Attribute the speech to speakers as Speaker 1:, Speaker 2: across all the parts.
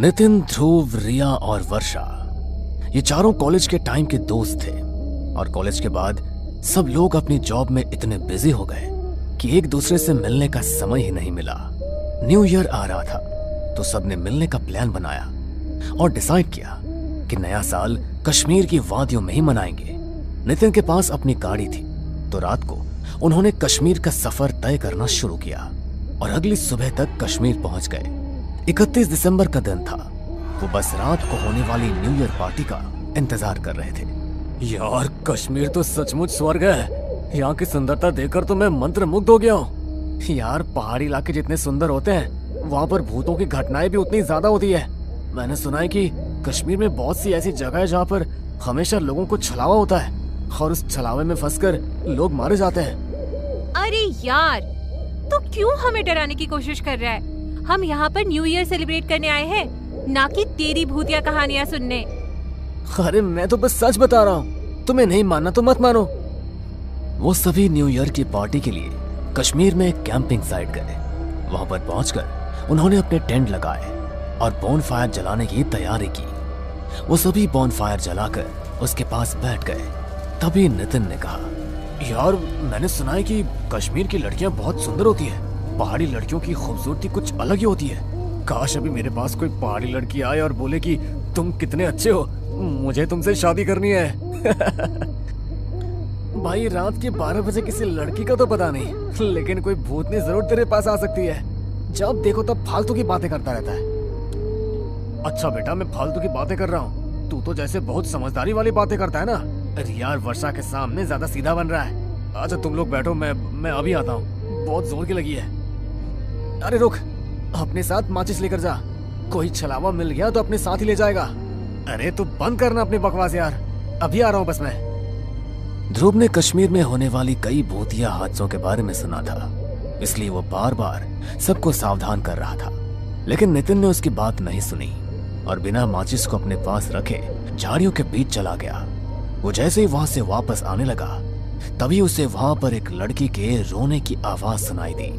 Speaker 1: नितिन, ध्रुव, रिया और वर्षा ये चारों कॉलेज के टाइम के दोस्त थे और कॉलेज के बाद सब लोग अपनी जॉब में इतने बिजी हो गए कि एक दूसरे से मिलने का समय ही नहीं मिला। न्यू ईयर आ रहा था तो सबने मिलने का प्लान बनाया और डिसाइड किया कि नया साल कश्मीर की वादियों में ही मनाएंगे। नितिन के पास अपनी गाड़ी थी तो रात को उन्होंने कश्मीर का सफर तय करना शुरू किया और अगली सुबह तक कश्मीर पहुंच गए। 31 दिसंबर का दिन था। वो बस रात को होने वाली न्यू ईयर पार्टी का इंतजार कर रहे थे। यार, कश्मीर तो सचमुच स्वर्ग है। यहाँ की सुंदरता देखकर तो मैं मंत्रमुग्ध हो गया हूँ। यार, पहाड़ी इलाके जितने सुंदर होते हैं वहाँ पर भूतों की घटनाएं भी उतनी ज्यादा होती है। मैंने सुना है कि कश्मीर में बहुत सी ऐसी जगह है जहाँ पर हमेशा लोगों को छलावा होता है और उस छलावे में फंसकर लोग मारे जाते हैं।
Speaker 2: अरे यार, तो क्यों हमें डराने की कोशिश कर रहा है? हम यहाँ पर न्यू ईयर सेलिब्रेट करने आए हैं, ना कि तेरी भूतिया कहानियाँ सुनने।
Speaker 1: अरे मैं तो बस सच बता रहा हूँ, तुम्हें नहीं मानना तो मत मानो। वो सभी न्यू ईयर की पार्टी के लिए कश्मीर में एक कैंपिंग साइट गए। वहां पर पहुंचकर उन्होंने अपने टेंट लगाए और बोनफायर जलाने की तैयारी की। वो सभी बोनफायर जलाकर उसके पास बैठ गए। तभी नितिन ने कहा, यार, मैंने सुना है कि कश्मीर की लड़कियां बहुत सुंदर होती है। पहाड़ी लड़कियों की खूबसूरती कुछ अलग ही होती है। काश अभी मेरे पास कोई पहाड़ी लड़की आए और बोले कि तुम कितने अच्छे हो, मुझे तुमसे शादी करनी है। भाई, रात के 12 बजे किसी लड़की का तो पता नहीं, लेकिन कोई भूतनी जरूर तेरे पास आ सकती है। जब देखो तब फालतू की बातें करता रहता है। अच्छा बेटा, मैं फालतू की बातें कर रहा हूँ, तू तो जैसे बहुत समझदारी वाली बातें करता है ना। अरे यार, वर्षा के सामने ज्यादा सीधा बन रहा है। अच्छा तुम लोग बैठो, मैं अभी आता हूँ, बहुत जोर की लगी है। अरे रुक, अपने साथ माचिस लेकर जा, कोई छलावा मिल गया तो अपने साथ ही ले जाएगा। अरे तू बंद करना अपनी बकवास यार, अभी आ रहा हूँ बस मैं। ध्रुव ने कश्मीर में होने वाली कई भूतिया हादसों के बारे में सुना था, इसलिए वो बार बार सबको सावधान कर रहा था। लेकिन नितिन ने उसकी बात नहीं सुनी और बिना माचिस को अपने पास रखे झाड़ियों के बीच चला गया। वो जैसे ही वहां से वापस आने लगा तभी उसे वहां पर एक लड़की के रोने की आवाज सुनाई दी।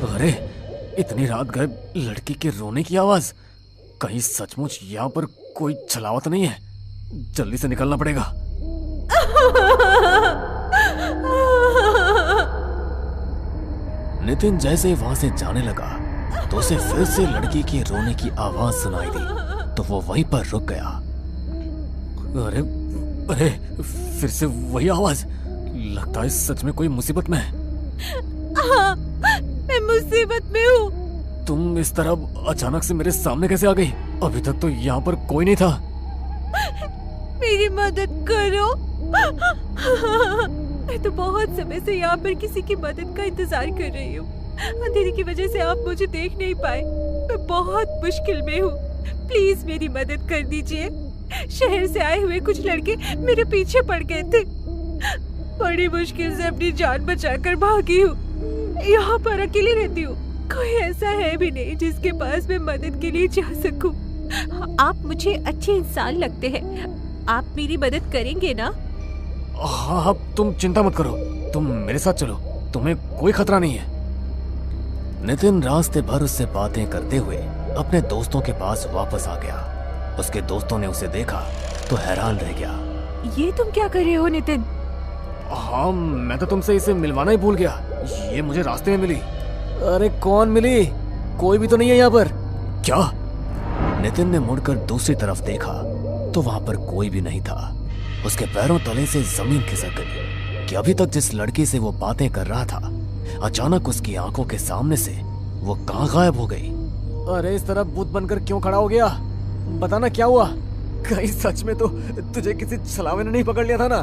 Speaker 1: अरे, इतनी रात गए लड़की के रोने की आवाज? कहीं सचमुच यहाँ पर कोई छलावा तो नहीं है? जल्दी से निकलना पड़ेगा। नितिन जैसे ही वहां से जाने लगा तो उसे फिर से लड़की की रोने की आवाज सुनाई दी तो वो वहीं पर रुक गया। अरे अरे, फिर से वही आवाज। लगता है सच में कोई मुसीबत में है।
Speaker 2: हाँ, मैं मुसीबत में हूँ।
Speaker 1: तुम इस तरह अचानक से मेरे सामने कैसे आ गई? अभी तक तो यहाँ पर कोई नहीं था।
Speaker 2: मेरी मदद करो। मैं तो बहुत समय से यहाँ पर किसी की मदद का इंतजार कर रही हूँ। अंधेरे की वजह से आप मुझे देख नहीं पाए। मैं बहुत मुश्किल में हूँ, प्लीज मेरी मदद कर दीजिए। शहर से आए हुए कुछ लड़के मेरे पीछे पड़ गए थे। बड़ी मुश्किल से अपनी जान बचाकर भागी हूँ। यहाँ पर अकेली रहती हूँ, कोई ऐसा है भी नहीं जिसके पास मैं मदद के लिए जा सकूँ। आप मुझे अच्छे इंसान लगते हैं, आप मेरी मदद करेंगे ना?
Speaker 1: हाँ, तुम चिंता मत करो, तुम मेरे साथ चलो, तुम्हें कोई खतरा नहीं है। नितिन रास्ते भर उससे बातें करते हुए अपने दोस्तों के पास वापस आ गया। उसके दोस्तों ने उसे देखा तो हैरान रह गया।
Speaker 2: ये तुम क्या कर रहे हो नितिन?
Speaker 1: हाँ, मैं तो तुमसे इसे मिलवाना ही भूल गया, ये मुझे रास्ते में मिली। अरे कौन मिली? कोई भी तो नहीं है यहाँ पर। क्या? नितिन ने मुड़कर दूसरी तरफ देखा तो वहां पर कोई भी नहीं था। उसके पैरों तले से जमीन खिसक गई कि अभी तक जिस लड़की से वो बातें कर रहा था अचानक उसकी आंखों के सामने से वो कहाँ गायब हो गई। अरे इस तरह भूत बनकर क्यों खड़ा हो गया? बताना क्या हुआ? कहीं सच में तो तुझे किसी छलावे ने नहीं पकड़ लिया था ना?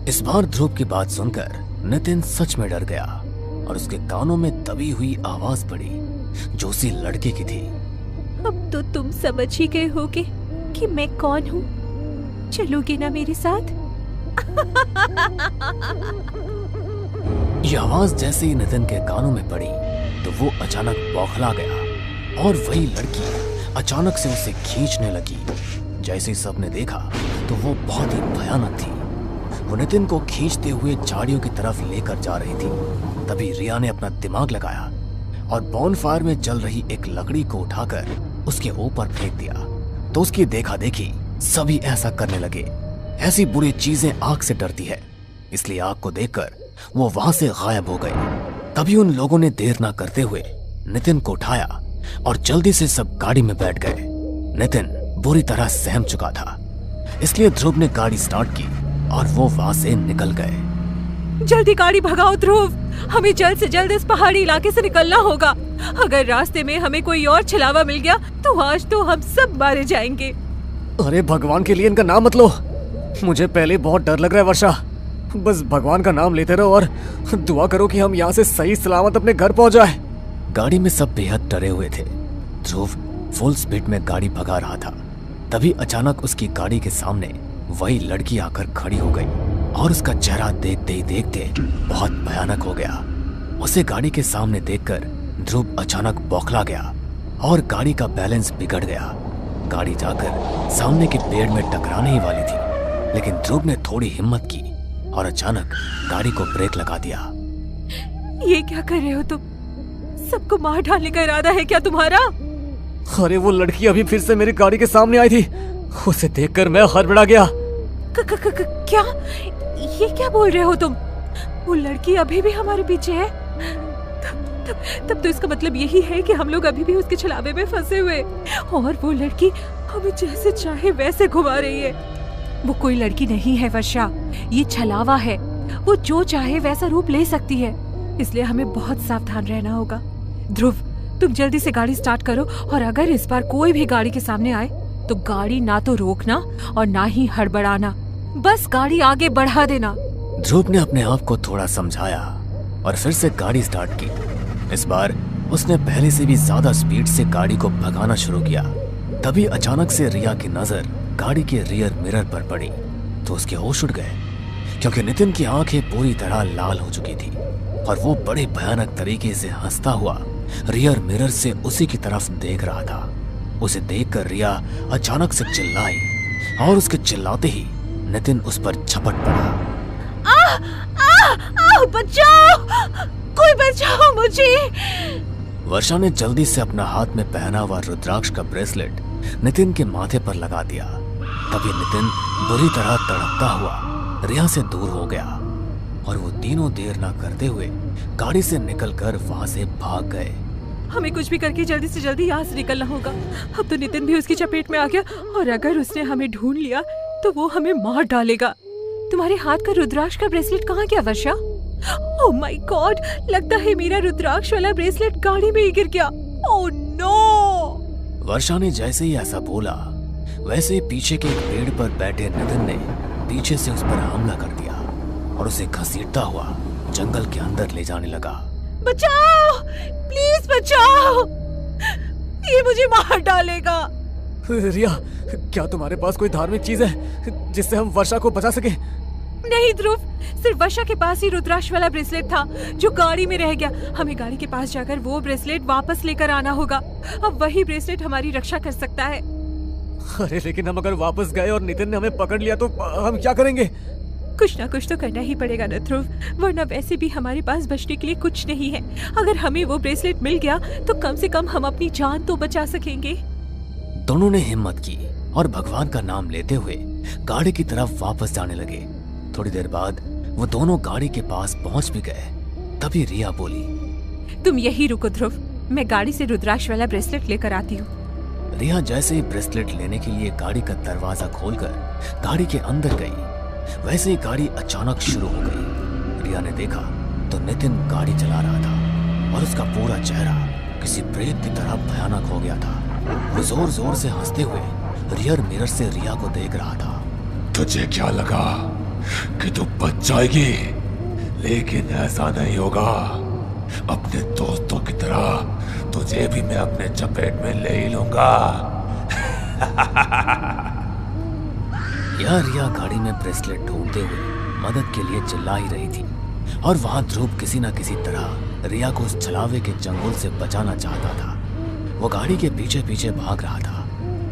Speaker 1: इस बार ध्रुव की बात सुनकर नितिन सच में डर गया और उसके कानों में दबी हुई आवाज पड़ी जो उसी लड़के की थी।
Speaker 2: अब तो तुम समझ ही गए होगे कि मैं कौन हूँ। चलोगे ना मेरे साथ?
Speaker 1: ये आवाज जैसे ही नितिन के कानों में पड़ी तो वो अचानक बौखला गया और वही लड़की अचानक से उसे खींचने लगी। जैसे ही सबने देखा तो वो बहुत ही भयानक थी। वो नितिन को खींचते हुए झाड़ियों की तरफ लेकर जा रही थी। तभी रिया ने अपना दिमाग लगाया और बॉनफायर में जल रही एक लकड़ी को उठाकर उसके ऊपर फेंक दिया। तो उसकी देखा देखी सभी ऐसा करने लगे। ऐसी बुरी चीजें आग से डरती है, इसलिए आग को देखकर वो वहां से गायब हो गए। तभी उन लोगों ने देर ना करते हुए नितिन को उठाया और जल्दी से सब गाड़ी में बैठ गए। नितिन बुरी तरह सहम चुका था, इसलिए ध्रुव ने गाड़ी स्टार्ट की और वो वहां से निकल गए।
Speaker 2: जल्दी गाड़ी भगाओ ध्रुव, हमें जल्द से जल्द इस पहाड़ी इलाके से निकलना होगा। अगर रास्ते में हमें कोई और छलावा मिल गया तो आज तो हम सब मारे जाएंगे।
Speaker 1: अरे भगवान के लिए इनका नाम मत लो, मुझे पहले बहुत डर लग रहा है वर्षा। बस भगवान का नाम लेते रहो और दुआ करो कि हम यहाँ से सही सलामत अपने घर पहुंच जाए। गाड़ी में सब बेहद डरे हुए थे। ध्रुव फुल स्पीड में गाड़ी भगा रहा था। तभी अचानक उसकी गाड़ी के सामने वही लड़की आकर खड़ी हो गई और उसका चेहरा देखते ही देखते बहुत भयानक हो गया। उसे गाड़ी के सामने देखकर ध्रुव अचानक बौखला गया और गाड़ी का बैलेंस बिगड़ गया। गाड़ी जाकर सामने के पेड़ में टकराने ही वाली थी, लेकिन ध्रुव ने थोड़ी हिम्मत की और अचानक गाड़ी को ब्रेक लगा दिया।
Speaker 2: ये क्या कर रहे हो तुम? सबको मार डालने का इरादा है क्या तुम्हारा?
Speaker 1: अरे वो लड़की अभी फिर से मेरी गाड़ी के सामने आई थी, उसे देखकर मैं हड़बड़ा गया।
Speaker 2: क्या? ये क्या बोल रहे हो तुम? वो लड़की अभी भी हमारे पीछे है? तब तो इसका मतलब यही है कि हम लोग अभी भी उसके छलावे में फंसे हुए और वो लड़की हमें जैसे चाहे वैसे घुमा रही है। वो कोई लड़की नहीं है वर्षा, ये छलावा है। वो जो चाहे वैसा रूप ले सकती है, इसलिए हमें बहुत सावधान रहना होगा। ध्रुव, तुम जल्दी से गाड़ी स्टार्ट करो और अगर इस बार कोई भी गाड़ी के सामने आए तो गाड़ी ना तो रोकना और ना ही हड़बड़ाना, बस गाड़ी आगे बढ़ा देना।
Speaker 1: ध्रुव ने अपने आप को थोड़ा समझाया और फिर से गाड़ी स्टार्ट की। इस बार उसने पहले से भी ज्यादा स्पीड से गाड़ी को भगाना शुरू किया। तभी अचानक से रिया की नजर गाड़ी के रियर मिरर पर पड़ी तो उसके होश उड़ गए, क्योंकि नितिन की आंखें पूरी तरह लाल हो चुकी थी और वो बड़े भयानक तरीके से हंसता हुआ रियर मिरर से उसी की तरफ देख रहा था। उसे देखकर रिया अचानक से चिल्लाई और उसके चिल्लाते ही नितिन उस पर झपट पड़ा।
Speaker 2: बचाओ, कोई बचाओ मुझे।
Speaker 1: वर्षा ने जल्दी से अपना हाथ में पहना हुआ रुद्राक्ष का ब्रेसलेट नितिन के माथे पर लगा दिया। तभी नितिन बुरी तरह तड़पता हुआ रिया से दूर हो गया और वो तीनों देर ना करते हुए गाड़ी से निकलकर वहां से भाग गए।
Speaker 2: हमें कुछ भी करके जल्दी से जल्दी यहाँ से निकलना होगा। अब तो नितिन भी उसकी चपेट में आ गया और अगर उसने हमें ढूंढ लिया तो वो हमें मार डालेगा। तुम्हारे हाथ का रुद्राक्ष का ब्रेसलेट कहाँ गया वर्षा? ओह माय गॉड, लगता है मेरा रुद्राक्ष वाला ब्रेसलेट गाड़ी में ही गिर गया। Oh no.
Speaker 1: वर्षा ने जैसे ही ऐसा बोला वैसे ही पीछे के एक पेड़ पर बैठे नितिन ने पीछे से उस पर हमला कर दिया और उसे घसीटता हुआ जंगल के अंदर ले जाने लगा।
Speaker 2: बचाओ, प्लीज बचाओ, ये मुझे मार डालेगा।
Speaker 1: रिया, क्या तुम्हारे पास कोई धार्मिक चीज है जिससे हम वर्षा को बचा सके?
Speaker 2: नहीं ध्रुव, सिर्फ वर्षा के पास ही रुद्राक्ष वाला ब्रेसलेट था जो गाड़ी में रह गया। हमें गाड़ी के पास जाकर वो ब्रेसलेट वापस लेकर आना होगा। अब वही ब्रेसलेट हमारी रक्षा कर सकता है।
Speaker 1: अरे लेकिन हम अगर वापस गए और नितिन ने हमें पकड़ लिया तो हम क्या करेंगे?
Speaker 2: कुछ ना कुछ तो करना ही पड़ेगा ना ध्रुव, वरना वैसे भी हमारे पास बचने के लिए कुछ नहीं है। अगर हमें वो ब्रेसलेट मिल गया तो कम से कम हम अपनी जान तो बचा सकेंगे।
Speaker 1: दोनों ने हिम्मत की और भगवान का नाम लेते हुए गाड़ी की तरफ वापस जाने लगे। थोड़ी देर बाद वो दोनों गाड़ी के पास पहुंच भी गए। तभी रिया बोली,
Speaker 2: तुम यही रुको ध्रुव, मैं गाड़ी से रुद्राक्ष वाला ब्रेसलेट लेकर आती हूँ।
Speaker 1: रिया जैसे ही ब्रेसलेट लेने के लिए गाड़ी का दरवाजा खोलकर गाड़ी के अंदर गई, वैसे ही गाड़ी अचानक शुरू हो गई। रिया ने देखा तो नितिन गाड़ी चला रहा था और उसका पूरा चेहरा किसी प्रेत की तरह भयानक हो गया था। वो जोर जोर से हंसते हुए रियर मिरर से रिया को देख रहा था।
Speaker 3: तुझे क्या लगा कि तू बच जाएगी? लेकिन ऐसा नहीं होगा। अपने दोस्तों की तरह तुझे भी मैं अपने चपेट में ले ही लूंगा।
Speaker 1: यह रिया गाड़ी में ब्रेसलेट ढूंढते हुए मदद के लिए चिल्ला ही रही थी और वहां ध्रुव किसी न किसी तरह रिया को उस छलावे के चंगुल से बचाना चाहता था। वो गाड़ी के पीछे पीछे भाग रहा था,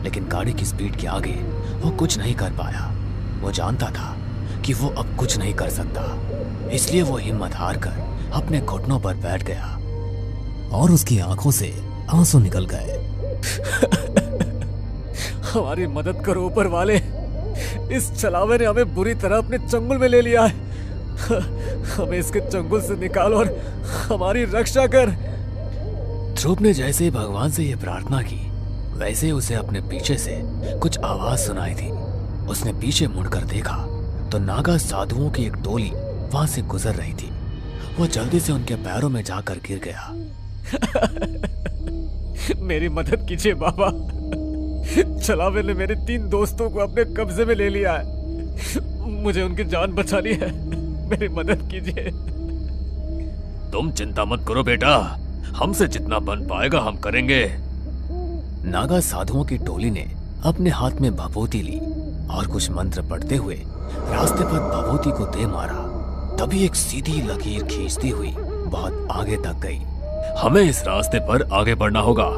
Speaker 1: लेकिन गाड़ी की स्पीड के आगे वो कुछ नहीं कर पाया। वो जानता था कि वो अब कुछ नहीं कर सकता, इसलिए वो हिम्मत हार कर अपने घुटनों पर बैठ गया और उसकी आंखों से आंसू निकल गए। हमारी मदद करो ऊपर वाले, इस छलावे ने हमें बुरी तरह अपने चंगुल में ले लिया है। हमें इसके चंगुल से निकाल और हमारी रक्षा कर। ध्रुव ने जैसे ही भगवान से यह प्रार्थना की, वैसे उसे अपने पीछे से कुछ आवाज सुनाई थी। उसने पीछे मुड़कर देखा तो नागा साधुओं की एक टोली वहां से गुजर रही थी। वो जल्दी से उनके पैरों में जाकर गिर गया। मेरी मदद कीजिए बाबा, छलावे ने मेरे 3 दोस्तों को अपने कब्जे में ले लिया है। मुझे उनकी जान बचानी है, मेरी मदद कीजिए।
Speaker 3: तुम चिंता मत करो बेटा, हमसे जितना बन पाएगा हम करेंगे।
Speaker 1: नागा साधुओं की टोली ने अपने हाथ में भभूति ली और कुछ मंत्र पढ़ते हुए रास्ते पर भभूति को दे मारा। तभी एक सीधी लकीर खींचती हुई बहुत आगे तक गई।
Speaker 3: हमें इस रास्ते पर आगे बढ़ना होगा।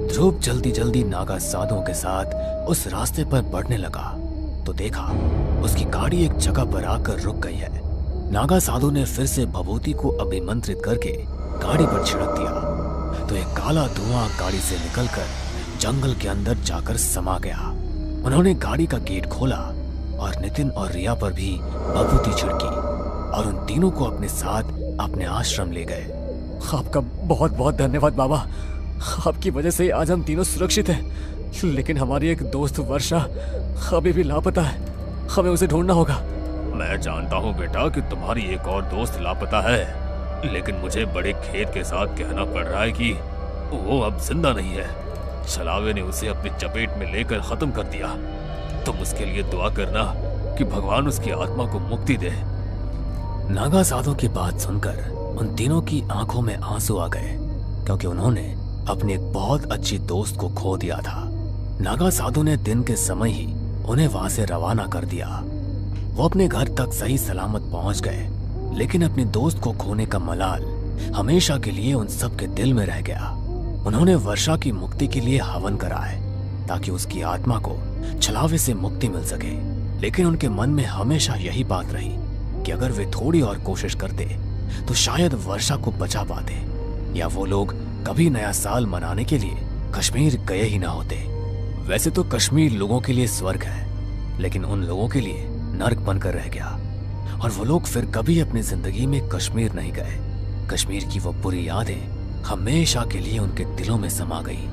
Speaker 1: ध्रुव जल्दी जल्दी नागा साधुओं के साथ उस रास्ते पर बढ़ने लगा तो देखा उसकी गाड़ी एक जगह पर आकर रुक गई है। नागा साधु ने फिर से भभूति को अभिमंत्रित करके गाड़ी पर छिड़क दिया तो एक काला धुआं गाड़ी से निकलकर जंगल के अंदर जाकर समा गया। उन्होंने गाड़ी का गेट खोला और नितिन और रिया पर भी भभूति छिड़की और उन तीनों को अपने साथ अपने आश्रम ले गए। आपका बहुत बहुत धन्यवाद बाबा, आपकी वजह से आज हम तीनों सुरक्षित हैं। लेकिन हमारी एक दोस्त वर्षा अभी भी लापता है, हमें उसे ढूंढना होगा।
Speaker 3: मैं जानता हूँ बेटा कि तुम्हारी एक और दोस्त लापता है, लेकिन मुझे बड़े खेद के साथ कहना पड़ रहा है कि वो अब जिंदा नहीं है। छलावे ने उसे अपनी चपेट में लेकर खत्म कर दिया। तुम उसके लिए दुआ करना कि भगवान उसकी आत्मा को मुक्ति दे।
Speaker 1: नागा साधु की बात सुनकर उन तीनों की आंखों में आंसू आ गए, क्योंकि उन्होंने अपनी एक बहुत अच्छी दोस्त को खो दिया था। नागा साधु ने दिन के समय ही उन्हें वहां से रवाना कर दिया। वो अपने घर तक सही सलामत पहुंच गए, लेकिन अपनी दोस्त को खोने का मलाल हमेशा के लिए उन सब के दिल में रह गया। उन्होंने वर्षा की मुक्ति के लिए हवन कराए ताकि उसकी आत्मा को छलावे से मुक्ति मिल सके, लेकिन उनके मन में हमेशा यही बात रही कि अगर वे थोड़ी और कोशिश करते तो शायद वर्षा को बचा पाते, या वो लोग कभी नया साल मनाने के लिए कश्मीर गए ही ना होते। वैसे तो कश्मीर लोगों के लिए स्वर्ग है, लेकिन उन लोगों के लिए नर्क बनकर रह गया और वो लोग फिर कभी अपनी जिंदगी में कश्मीर नहीं गए। कश्मीर की वो बुरी यादें हमेशा के लिए उनके दिलों में समा गई।